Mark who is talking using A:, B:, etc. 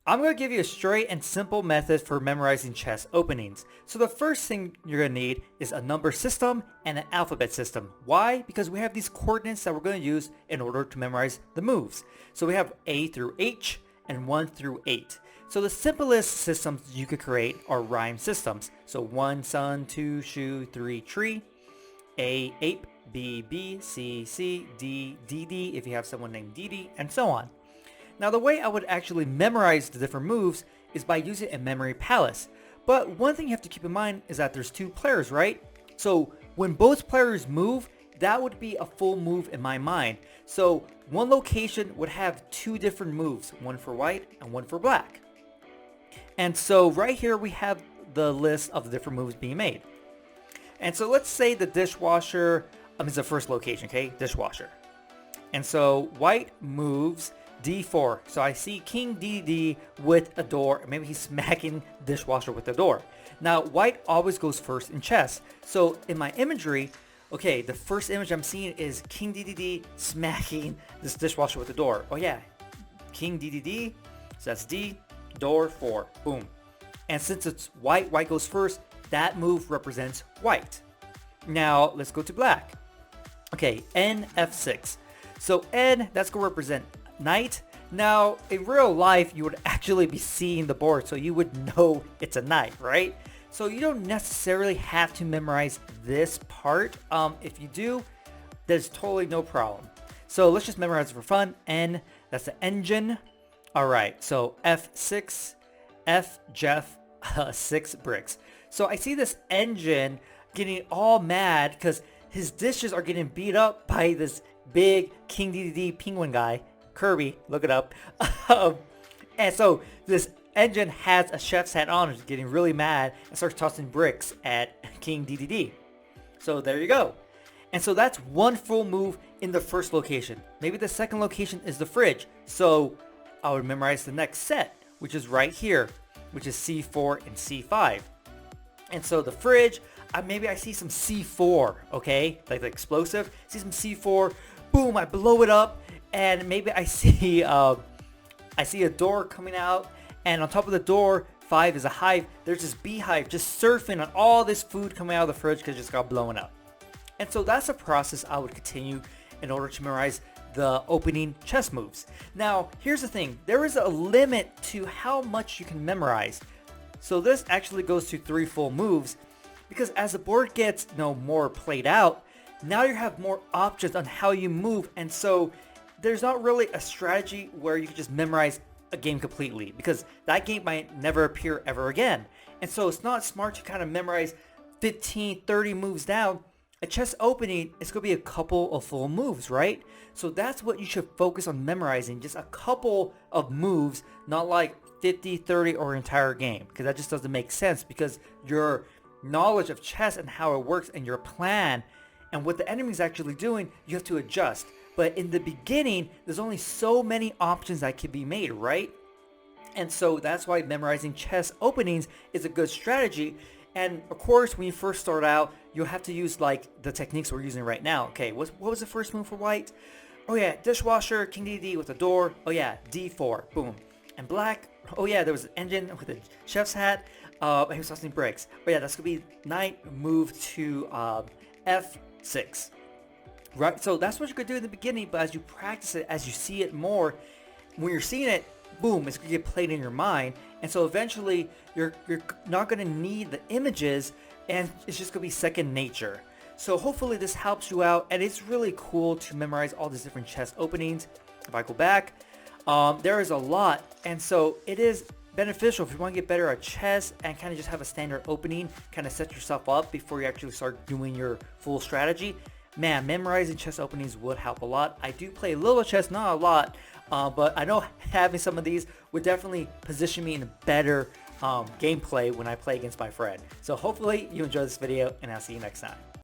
A: I'm going to give you a straight and simple method for memorizing chess openings. So the first thing you're going to need is a number system and an alphabet system. Why? Because we have these coordinates that we're going to use in order to memorize the moves. So we have A through H and 1 through 8. So the simplest systems you could create are rhyme systems. So 1 sun, 2 shoe, 3 tree, A ape, B bee, C C, D D if you have someone named Dee, and so on. Now the way I would actually memorize the different moves is by using a memory palace. But one thing you have to keep in mind is that there's 2 players, right? So when both players move, that would be a full move in my mind. So one location would have 2 different moves, one for white and one for black. And so right here we have the list of the different moves being made. And so let's say the dishwasher is the first location, okay? Dishwasher. And so white moves D4. So I see King DD with a door. Maybe he's smacking dishwasher with the door. Now white always goes first in chess. So in my imagery, okay, the first image I'm seeing is King DDD smacking this dishwasher with the door. Oh yeah, King DDD. So that's D, door 4. Boom. And since it's white, white goes first. That move represents white. Now let's go to black. Okay, N F6. So N, that's going to represent knight. Now in real life you would actually be seeing the board, so you would know it's a knight, right? So you don't necessarily have to memorize this part. If you do, there's totally no problem. So let's just memorize it for fun. N, that's the engine. All right, so F6, F Jeff, 6 bricks. So I see this engine getting all mad because his dishes are getting beat up by this big King DDD penguin guy. Kirby, look it up. And so this engine has a chef's hat on, is getting really mad and starts tossing bricks at King DDD. So there you go. And so that's one full move in the first location. Maybe the second location is the fridge. So I would memorize the next set, which is right here, which is C4 and C5. And so the fridge, maybe I see some C4, okay? Like the explosive. See some C4, boom, I blow it up. And maybe I see a door coming out, and on top of the door, 5 is a hive. There's this beehive just surfing on all this food coming out of the fridge because it just got blown up. And so that's a process I would continue in order to memorize the opening chess moves. Now, here's the thing. There is a limit to how much you can memorize. So this actually goes to 3 full moves, because as the board gets more played out, now you have more options on how you move. And so there's not really a strategy where you can just memorize a game completely, because that game might never appear ever again. And so it's not smart to kind of memorize 15, 30 moves down. A chess opening is going to be a couple of full moves, right? So that's what you should focus on memorizing, just a couple of moves, not like 50, 30 or an entire game, because that just doesn't make sense, because your knowledge of chess and how it works and your plan and what the enemy is actually doing, you have to adjust. But in the beginning, there's only so many options that can be made, right? And so that's why memorizing chess openings is a good strategy. And of course, when you first start out, you'll have to use like the techniques we're using right now. Okay, what was the first move for white? Oh yeah, dishwasher, King DD with a door. Oh yeah, D4, boom. And black, oh yeah, there was an engine with a chef's hat. And he was tossing bricks. Oh yeah, that's gonna be knight move to F6. Right, so that's what you're gonna do in the beginning, but as you practice it, as you see it more, when you're seeing it, boom, it's gonna get played in your mind, and so eventually you're not gonna need the images, and it's just gonna be second nature. So hopefully this helps you out, and it's really cool to memorize all these different chess openings. If I go back, there is a lot, and so it is beneficial if you want to get better at chess and kind of just have a standard opening, kind of set yourself up before you actually start doing your full strategy. Man, memorizing chess openings would help a lot. I do play a little chess, not a lot, but I know having some of these would definitely position me in a better gameplay when I play against my friend. So hopefully you enjoy this video, and I'll see you next time.